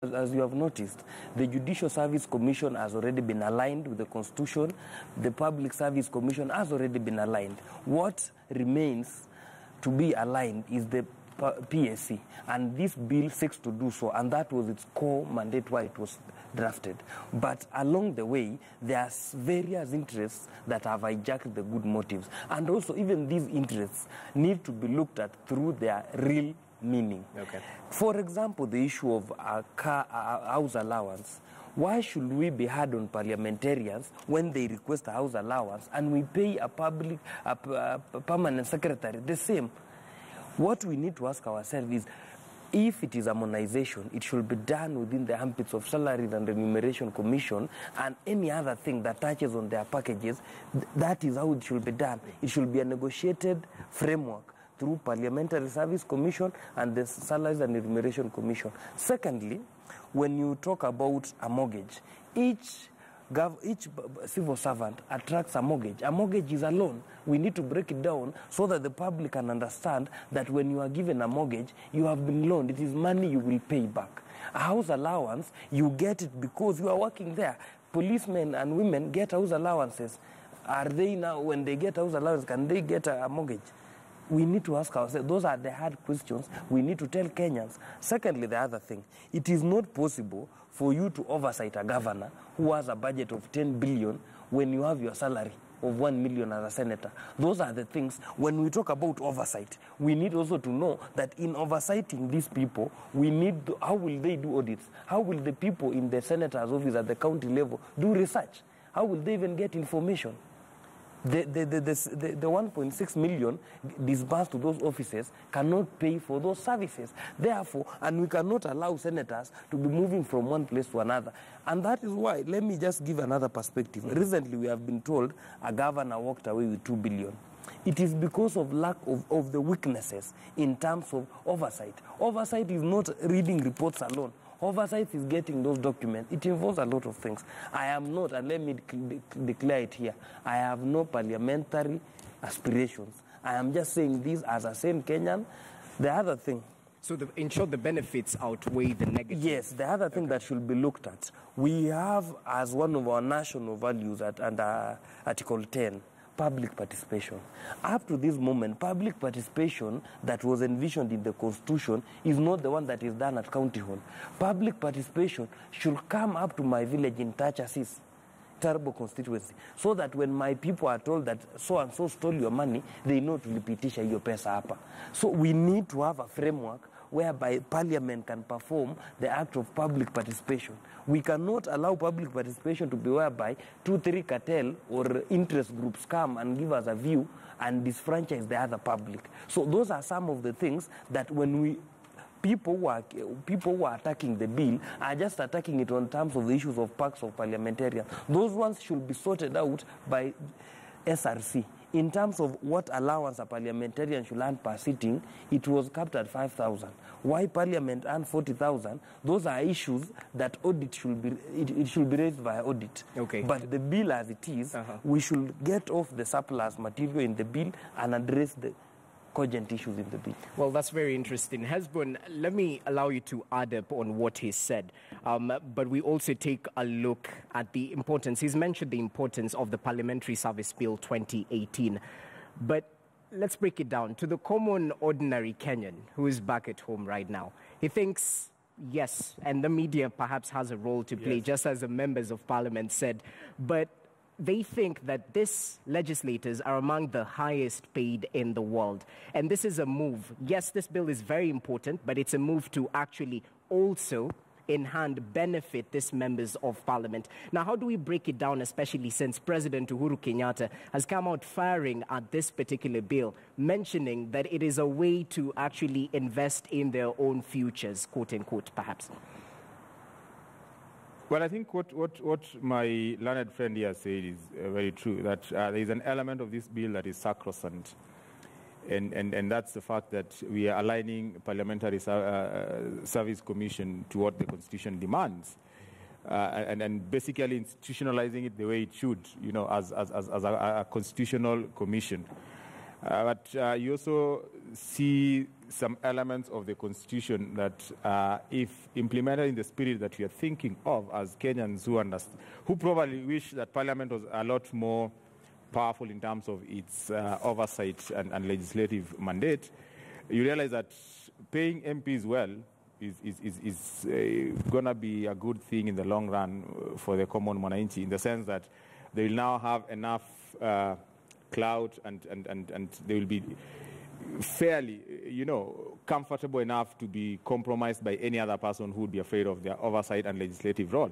as you have noticed, the Judicial Service Commission has already been aligned with the Constitution. The Public Service Commission has already been aligned. What remains to be aligned is the PSC, and this bill seeks to do so, and that was its core mandate why it was drafted. But along the way, there are various interests that have hijacked the good motives, and also even these interests need to be looked at through their real meaning. Okay. For example, the issue of house allowance. Why should we be hard on parliamentarians when they request a house allowance and we pay a permanent secretary the same? What we need to ask ourselves is, if it is harmonization, it should be done within the ambits of Salaries and Remuneration Commission, and any other thing that touches on their packages, that is how it should be done. It should be a negotiated framework through Parliamentary Service Commission and the Salaries and Remuneration Commission. Secondly, when you talk about a mortgage, each civil servant attracts a mortgage. A mortgage is a loan. We need to break it down so that the public can understand that when you are given a mortgage, you have been loaned. It is money you will pay back. A house allowance, you get it because you are working there. Policemen and women get house allowances. Are they now, when they get house allowance, can they get a mortgage? We need to ask ourselves, those are the hard questions we need to tell Kenyans. Secondly, the other thing, it is not possible for you to oversight a governor who has a budget of 10 billion when you have your salary of 1 million as a senator. Those are the things, when we talk about oversight, we need also to know that in oversighting these people, we need to, how will they do audits? How will the people in the senator's office at the county level do research? How will they even get information? The 1.6 million disbursed to those offices cannot pay for those services. Therefore, and we cannot allow senators to be moving from one place to another. And that is why, let me just give another perspective. Recently, we have been told a governor walked away with 2 billion. It is because of lack of the weaknesses in terms of oversight. Oversight is not reading reports alone. Oversight is getting those documents. It involves a lot of things. I am not, and let me declare it here, I have no parliamentary aspirations. I am just saying this as a sane Kenyan. The other thing. So in short, the benefits outweigh the negatives? Yes, the other thing that should be looked at. We have, as one of our national values under Article 10, public participation. Up to this moment, public participation that was envisioned in the Constitution is not the one that is done at County Hall. Public participation should come up to my village in Tachasis, Turbo constituency, so that when my people are told that so-and-so stole your money, they know to lipitisha hiyo pesa hapa. So we need to have a framework whereby Parliament can perform the act of public participation. We cannot allow public participation to be whereby 2-3 cartel or interest groups come and give us a view and disfranchise the other public. So those are some of the things that when people who are attacking the bill are just attacking it on terms of the issues of perks of parliamentarians. Those ones should be sorted out by SRC. In terms of what allowance a parliamentarian should earn per sitting, it was capped at 5,000. Why Parliament earned 40,000? Those are issues that audit should be, it should be raised via audit. Okay. But the bill as it is, we should get off the surplus material in the bill and address the cogent issues in the bill. Well, that's very interesting. Hezbon, let me allow you to add up on what he said. But we also take a look at the importance. He's mentioned the importance of the Parliamentary Service Bill 2018. But let's break it down. To the common, ordinary Kenyan who is back at home right now, he thinks, yes, and the media perhaps has a role to play, just as the members of Parliament said, but they think that these legislators are among the highest paid in the world. And this is a move. Yes, this bill is very important, but it's a move to actually also in hand benefit these members of Parliament. Now, how do we break it down, especially since President Uhuru Kenyatta has come out firing at this particular bill, mentioning that it is a way to actually invest in their own futures, quote unquote, perhaps? Well, I think what my learned friend here said is very true, that there is an element of this bill that is sacrosanct. And that's the fact that we are aligning Parliamentary Service Commission to what the Constitution demands, and basically institutionalizing it the way it should, as a constitutional commission. But you also see some elements of the Constitution that, if implemented in the spirit that we are thinking of as Kenyans who probably wish that Parliament was a lot more powerful in terms of its oversight and legislative mandate, you realize that paying MPs well is going to be a good thing in the long run for the common mwananchi, in the sense that they will now have enough clout and they will be fairly, comfortable enough to be compromised by any other person who would be afraid of their oversight and legislative role.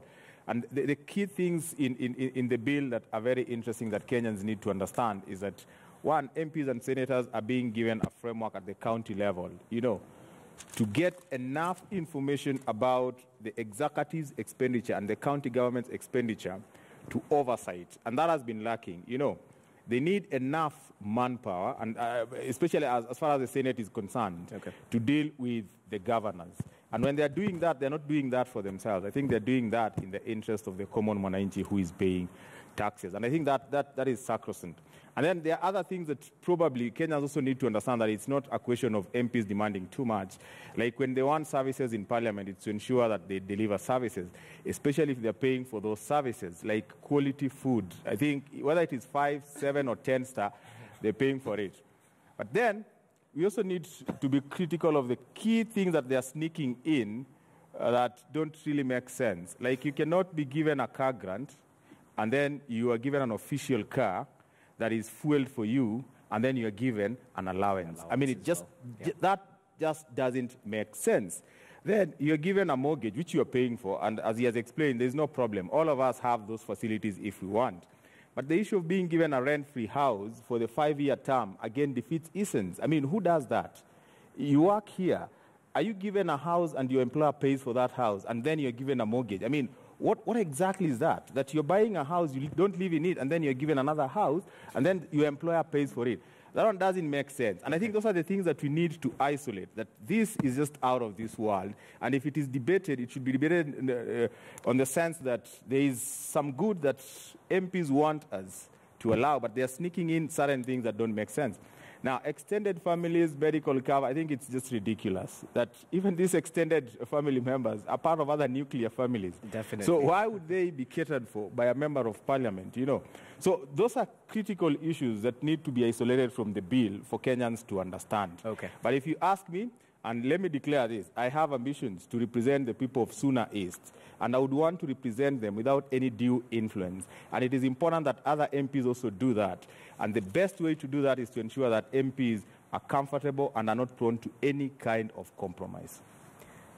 And the key things in the bill that are very interesting that Kenyans need to understand is that, one, MPs and senators are being given a framework at the county level, to get enough information about the executive's expenditure and the county government's expenditure to oversight. And that has been lacking. They need enough manpower, and especially as far as the Senate is concerned, to deal with the governance. And when they're doing that, they're not doing that for themselves. I think they're doing that in the interest of the common mwananchi who is paying taxes. And I think that is sacrosanct. And then there are other things that probably Kenyans also need to understand, that it's not a question of MPs demanding too much. Like when they want services in Parliament, it's to ensure that they deliver services, especially if they're paying for those services, like quality food. I think whether it is 5, 7, or 10 star, they're paying for it. But then we also need to be critical of the key things that they're sneaking in that don't really make sense. Like you cannot be given a car grant and then you are given an official car that is fueled for you, and then you are given an allowance. I mean, that just doesn't make sense. Then you're given a mortgage, which you are paying for, and as he has explained, there's no problem. All of us have those facilities if we want. But the issue of being given a rent-free house for the 5-year term, again, defeats essence. I mean, who does that? You work here. Are you given a house and your employer pays for that house, and then you're given a mortgage? I mean, what exactly is that? That you're buying a house, you don't live in it, and then you're given another house, and then your employer pays for it. That one doesn't make sense. And I think those are the things that we need to isolate, that this is just out of this world. And if it is debated, it should be debated on the sense that there is some good that MPs want us to allow, but they are sneaking in certain things that don't make sense. Now, extended families, medical cover, I think it's just ridiculous that even these extended family members are part of other nuclear families. Definitely. So why would they be catered for by a member of parliament, So those are critical issues that need to be isolated from the bill for Kenyans to understand. Okay. But if you ask me, and let me declare this, I have ambitions to represent the people of Suna East, and I would want to represent them without any due influence. And it is important that other MPs also do that. And the best way to do that is to ensure that MPs are comfortable and are not prone to any kind of compromise.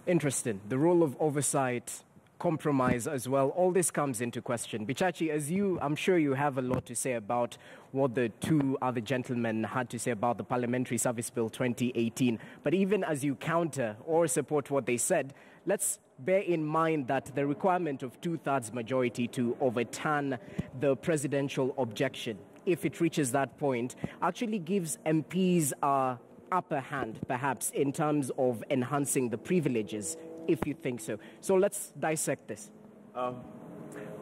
Interesting. The role of oversight, compromise as well, all this comes into question. Bichachi, I'm sure you have a lot to say about what the two other gentlemen had to say about the Parliamentary Service Bill 2018. But even as you counter or support what they said, let's bear in mind that the requirement of 2/3 majority to overturn the presidential objection, if it reaches that point, actually gives MPs a upper hand, perhaps, in terms of enhancing the privileges, if you think so. So let's dissect this.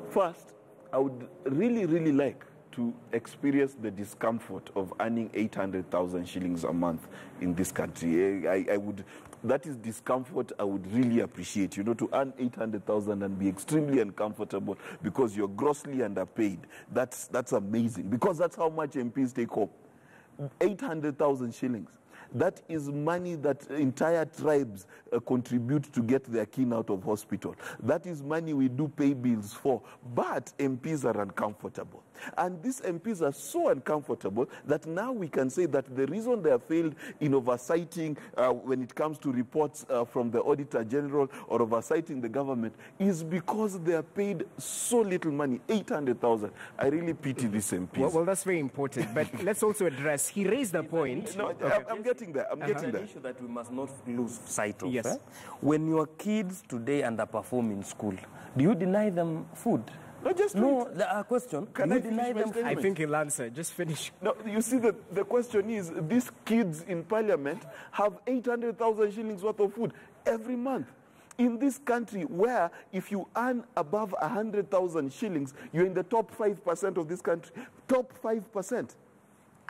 First, I would really like to experience the discomfort of earning 800,000 shillings a month in this country. I would. That is discomfort I would really appreciate, to earn 800,000 and be extremely uncomfortable because you're grossly underpaid. That's amazing, because that's how much MPs take home. 800,000 shillings. That is money that entire tribes contribute to get their kin out of hospital. That is money we do pay bills for. But MPs are uncomfortable. And these MPs are so uncomfortable that now we can say that the reason they have failed in oversighting when it comes to reports from the Auditor General or oversighting the government is because they are paid so little money, 800,000. I really pity these MPs. Well, that's very important. But let's also address, he raised the point. No, okay. I'm getting there. I'm getting there. An issue that we must not lose sight of. Yes. When your kids today underperform in school, do you deny them food? The question. Can I deny them? I think he'll answer. Just finish. No, you see, the question is, these kids in parliament have 800,000 shillings worth of food every month. In this country, where if you earn above 100,000 shillings, you're in the top 5% of this country. Top 5%.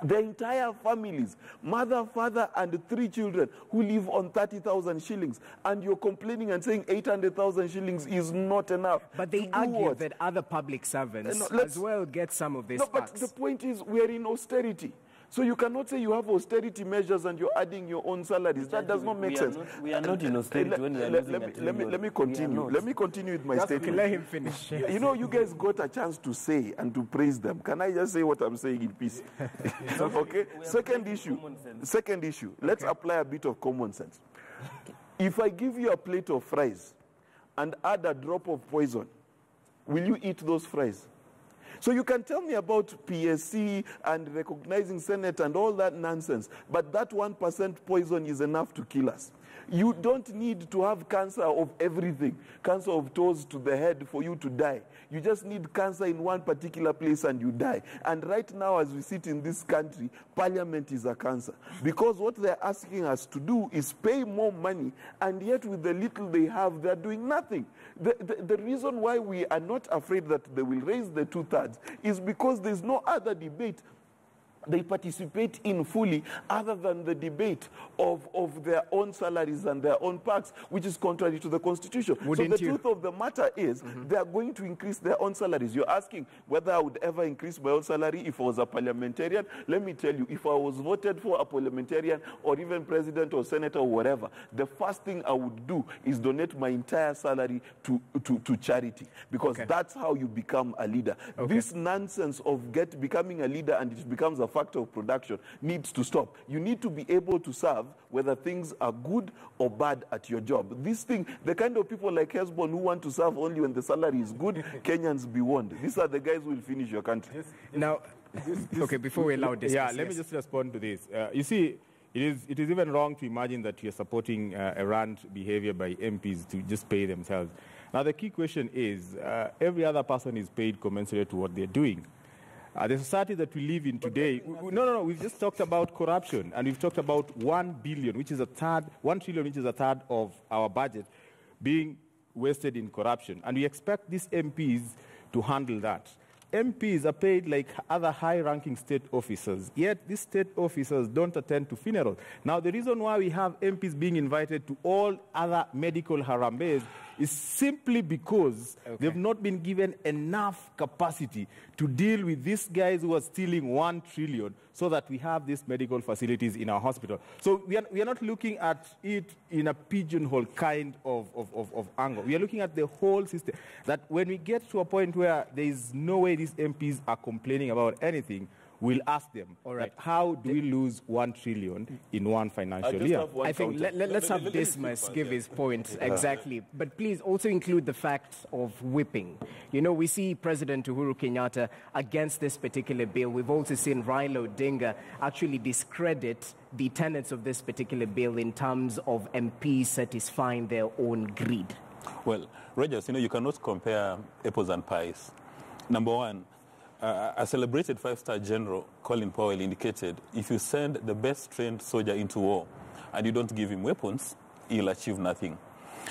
The entire families, mother, father, and 3 children who live on 30,000 shillings, and you're complaining and saying 800,000 shillings is not enough. But they argue that other public servants as well get some of this. No, but the point is we are in austerity. So you cannot say you have austerity measures and you're adding your own salaries. That does not make sense. We are not in austerity when we are let me continue. Let me continue with my statement. Let him finish. You know, you guys got a chance to say and to praise them. Can I just say what I'm saying in peace? Okay. Second issue. Let's apply a bit of common sense. If I give you a plate of fries and add a drop of poison, will you eat those fries? So you can tell me about PSC and recognizing Senate and all that nonsense, but that 1% poison is enough to kill us. You don't need to have cancer of everything, cancer of toes to the head for you to die. You just need cancer in one particular place and you die. And right now, as we sit in this country, parliament is a cancer. Because what they're asking us to do is pay more money, and yet with the little they have, they're doing nothing. The reason why we are not afraid that they will raise the 2/3 is because there's no other debate they participate in fully other than the debate of their own salaries and their own perks, which is contrary to the Constitution. So the truth of the matter is they are going to increase their own salaries. You're asking whether I would ever increase my own salary if I was a parliamentarian. Let me tell you, if I was voted for a parliamentarian or even president or senator or whatever, the first thing I would do is donate my entire salary to charity, because that's how you become a leader. This nonsense of becoming a leader and it becomes a factor of production needs to stop. You need to be able to serve whether things are good or bad at your job. This thing, the kind of people like Hezbollah who want to serve only when the salary is good, Kenyans be warned. These are the guys who will finish your country. Now, before we allow this. Yeah, let me just respond to this. You see, it is even wrong to imagine that you're supporting errant behavior by MPs to just pay themselves. Now, the key question is, every other person is paid commensurate to what they're doing. The society that we live in today, we've just talked about corruption, and we've talked about 1 trillion, which is a third of our budget, being wasted in corruption. And we expect these MPs to handle that. MPs are paid like other high-ranking state officers, yet these state officers don't attend to funerals. Now, the reason why we have MPs being invited to all other medical harambes is simply because they've not been given enough capacity to deal with these guys who are stealing 1 trillion so that we have these medical facilities in our hospital. So we are not looking at it in a pigeonhole kind of angle. We are looking at the whole system, that when we get to a point where there is no way these MPs are complaining about anything, we'll ask them, how do we lose 1 trillion in one financial year? I think let's have Dismas give his point exactly. But please also include the fact of whipping. You know, we see President Uhuru Kenyatta against this particular bill. We've also seen Raila Odinga actually discredit the tenets of this particular bill in terms of MPs satisfying their own greed. Well, Rogers, you cannot compare apples and pies. Number one, a celebrated 5-star general, Colin Powell, indicated if you send the best trained soldier into war and you don't give him weapons, he'll achieve nothing.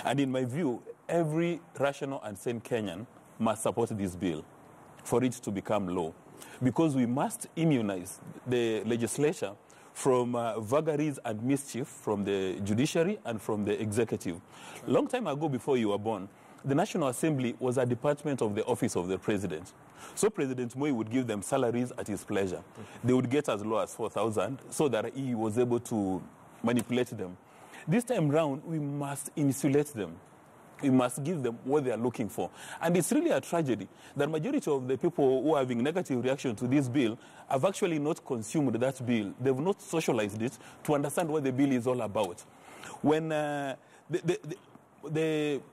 And in my view, every rational and sane Kenyan must support this bill for it to become law, because we must immunize the legislature from vagaries and mischief from the judiciary and from the executive. Long time ago, before you were born, the National Assembly was a department of the office of the president. So President Moi would give them salaries at his pleasure. They would get as low as 4,000 so that he was able to manipulate them. This time round, we must insulate them. We must give them what they are looking for. And it's really a tragedy that majority of the people who are having negative reaction to this bill have actually not consumed that bill. They've not socialized it to understand what the bill is all about. When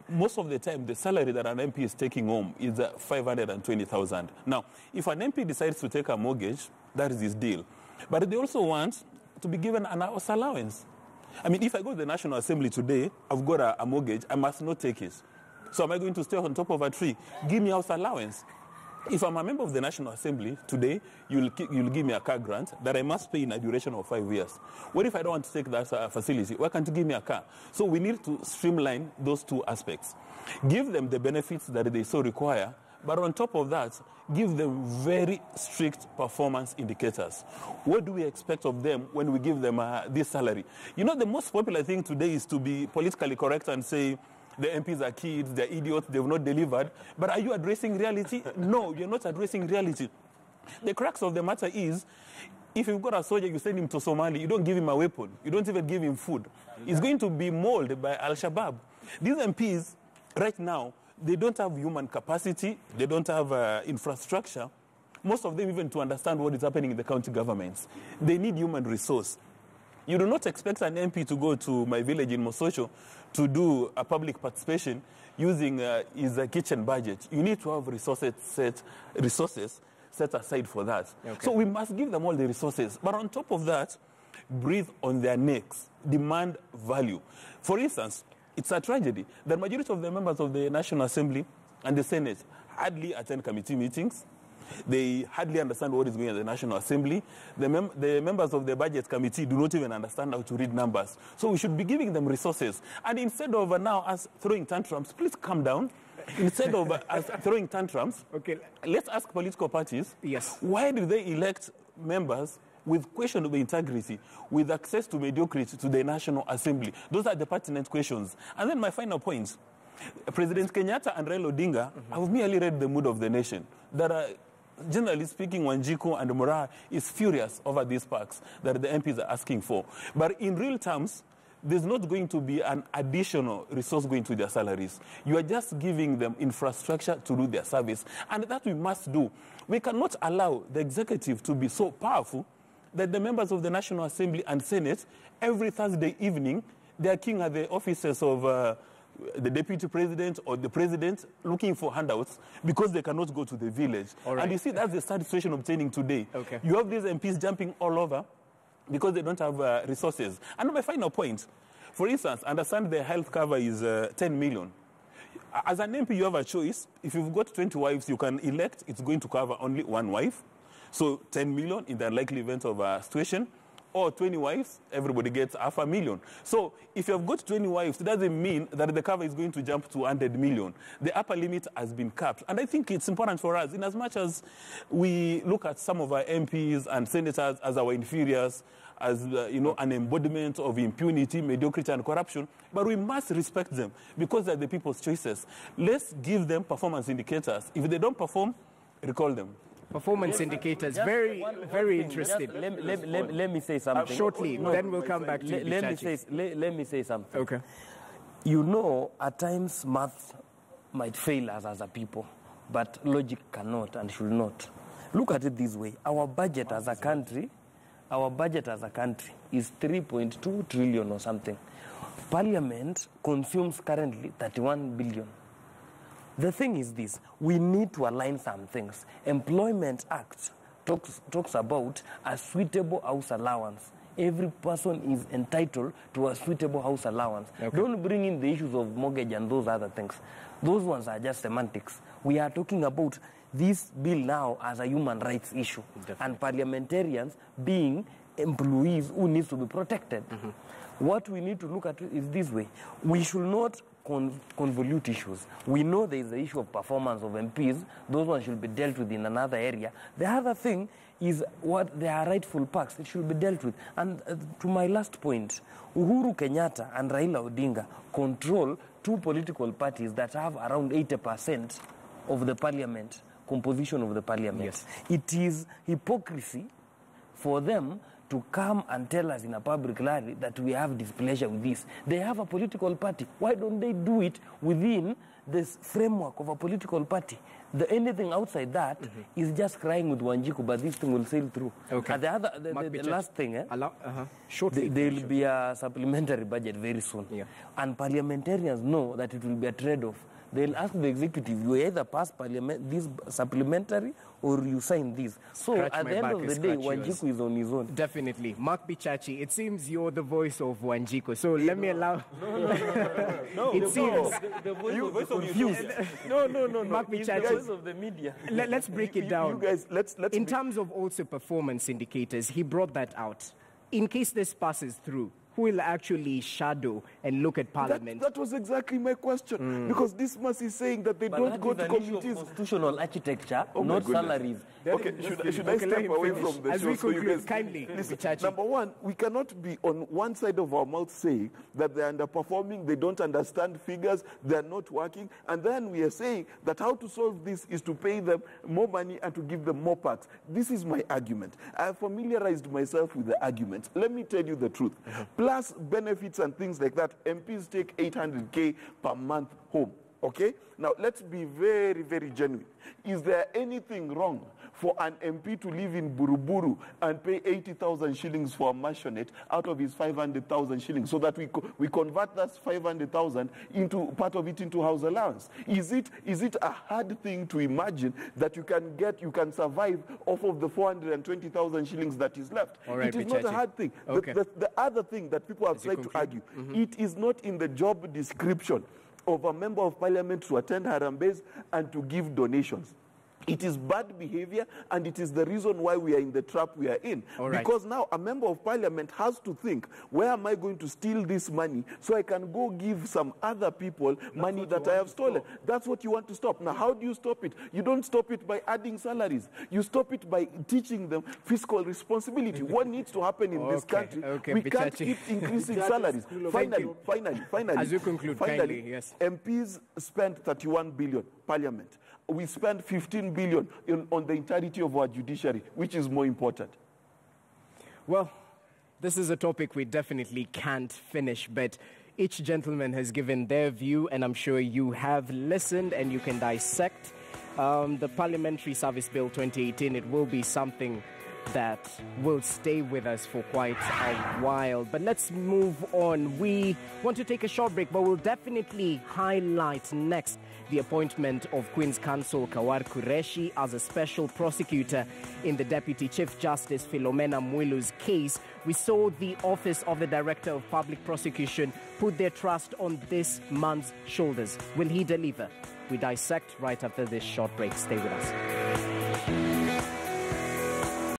most of the time, the salary that an MP is taking home is 520,000. Now, if an MP decides to take a mortgage, that is his deal. But they also want to be given an house allowance. I mean, if I go to the National Assembly today, I've got a mortgage, I must not take it. So am I going to stay on top of a tree? Give me house allowance. If I'm a member of the National Assembly today, you'll give me a car grant that I must pay in a duration of 5 years. What if I don't want to take that facility? Why can't you give me a car? So we need to streamline those two aspects. Give them the benefits that they so require, But on top of that, give them very strict performance indicators. What do we expect of them when we give them this salary? You know, the most popular thing today is to be politically correct and say the MPs are kids, they're idiots, they've not delivered. But are you addressing reality? No, you're not addressing reality. The crux of the matter is, if you've got a soldier, you send him to Somalia, you don't give him a weapon, you don't even give him food. He's going to be mauled by Al-Shabaab. These MPs, right now, they don't have human capacity, they don't have infrastructure. Most of them even to understand what is happening in the county governments. They need human resource. You do not expect an MP to go to my village in Mososho to do a public participation using his kitchen budget. You need to have resources set aside for that. Okay. So we must give them all the resources. But on top of that, breathe on their necks, demand value. For instance, it's a tragedy. The majority of the members of the National Assembly and the Senate hardly attend committee meetings. They hardly understand what is going on in the National Assembly. The members of the Budget Committee do not even understand how to read numbers. So we should be giving them resources. And instead of now us throwing tantrums, please calm down. Instead of us throwing tantrums, okay, let's ask political parties, yes, why do they elect members with questionable integrity, with access to mediocrity to the National Assembly? Those are the pertinent questions. And then my final point, President Kenyatta and Raila Odinga have merely read the mood of the nation. There are, generally speaking, Wanjiku and Muraha is furious over these packs that the MPs are asking for. But in real terms, there's not going to be an additional resource going to their salaries. You are just giving them infrastructure to do their service. And that we must do. We cannot allow the executive to be so powerful that the members of the National Assembly and Senate, every Thursday evening, they are queuing at the offices of the deputy president or the president looking for handouts because they cannot go to the village. Right. And you see, that's the sad situation obtaining today. Okay. You have these MPs jumping all over because they don't have resources. And my final point, for instance, understand the health cover is 10 million. As an MP, you have a choice. If you've got 20 wives, you can elect it's going to cover only one wife. So 10 million in the unlikely event of a situation. Or 20 wives, everybody gets $500,000. So if you have got 20 wives, it doesn't mean that the cover is going to jump to 100 million. The upper limit has been capped. And I think it's important for us, in as much as we look at some of our MPs and senators as our inferiors, as an embodiment of impunity, mediocrity, and corruption, but we must respect them because they're the people's choices. Let's give them performance indicators. If they don't perform, recall them. Performance indicators, very interesting. Let me say something. Shortly, then we'll come back to let me say something. Okay. You know, at times math might fail us as a people, but logic cannot and should not. Look at it this way. Our budget as a country is 3.2 trillion or something. Parliament consumes currently 31 billion. The thing is this, we need to align some things. Employment Act talks about a suitable house allowance. Every person is entitled to a suitable house allowance. Okay. Don't bring in the issues of mortgage and those other things. Those ones are just semantics. We are talking about this bill now as a human rights issue. Definitely. And parliamentarians being employees who need to be protected. What we need to look at is this way. We should not convolute issues. We know there is the issue of performance of MPs. Those ones should be dealt with in another area. The other thing is what they are rightful packs. It should be dealt with. And to my last point, Uhuru Kenyatta and Raila Odinga control two political parties that have around 80% of the parliament, composition of the parliament. Yes. It is hypocrisy for them to come and tell us in a public rally that we have displeasure with this. They have a political party. Why don't they do it within this framework of a political party? Anything outside that is just crying with Wanjiku, but this thing will sail through. Okay. And the last thing, shortly, there will be a supplementary budget very soon. Yeah. And parliamentarians know that it will be a trade-off. They'll ask the executive, you either pass this supplementary or you sign this. So at the end of the day, Wanjiku is on his own. Definitely. Mark Bichachi, it seems you're the voice of Wanjiku. So let me allow... No. It seems... The voice of confused. No. Mark Bichachi. The voice of the media. Let's break it down. You guys, let's in terms of also performance indicators, he brought that out. In case this passes through, who will actually shadow and look at Parliament? That was exactly my question. Because this must is saying that they don't go to committees. Constitutional architecture, Oh my not goodness. salaries. Okay, should I step away from the As show? we So you conclude, guys kindly, listen. Bichachi. Number one, we cannot be on one side of our mouth saying that they're underperforming, they don't understand figures, they're not working, and then we are saying that how to solve this is to pay them more money and to give them more parts. This is my argument. I have familiarized myself with the arguments. Let me tell you the truth. Plus benefits and things like that, MPs take 800K per month home. Okay? Now, let's be very, very genuine. Is there anything wrong for an MP to live in Buruburu and pay 80,000 shillings for a mansionette out of his 500,000 shillings so that we convert that 500,000 into part of it into house allowance? Is it a hard thing to imagine that you can survive off of the 420,000 shillings that is left? All right, it is not a hard thing. Okay. The other thing that people have tried to argue, it is not in the job description of a member of parliament to attend Harambes and to give donations. It is bad behavior, and it is the reason why we are in the trap we are in. All right. Because now a member of parliament has to think, where am I going to steal this money so I can go give some other people money that I have stolen? That's what you want to stop. Now, how do you stop it? You don't stop it by adding salaries. You stop it by teaching them fiscal responsibility. What needs to happen in this country? We can't keep increasing salaries. Finally, As you conclude, kindly, yes. MPs spend 31 billion, parliament. We spend 15 billion on the entirety of our judiciary. Which is more important? Well, this is a topic we definitely can't finish, but each gentleman has given their view, and I'm sure you have listened and you can dissect the Parliamentary Service Bill 2018. It will be something that will stay with us for quite a while. But let's move on. We want to take a short break, but we'll definitely highlight next the appointment of Queen's Counsel Kawar Qureshi as a special prosecutor in the Deputy Chief Justice Philomena Mwilu's case. We saw the Office of the Director of Public Prosecution put their trust on this man's shoulders. Will he deliver? We dissect right after this short break. Stay with us.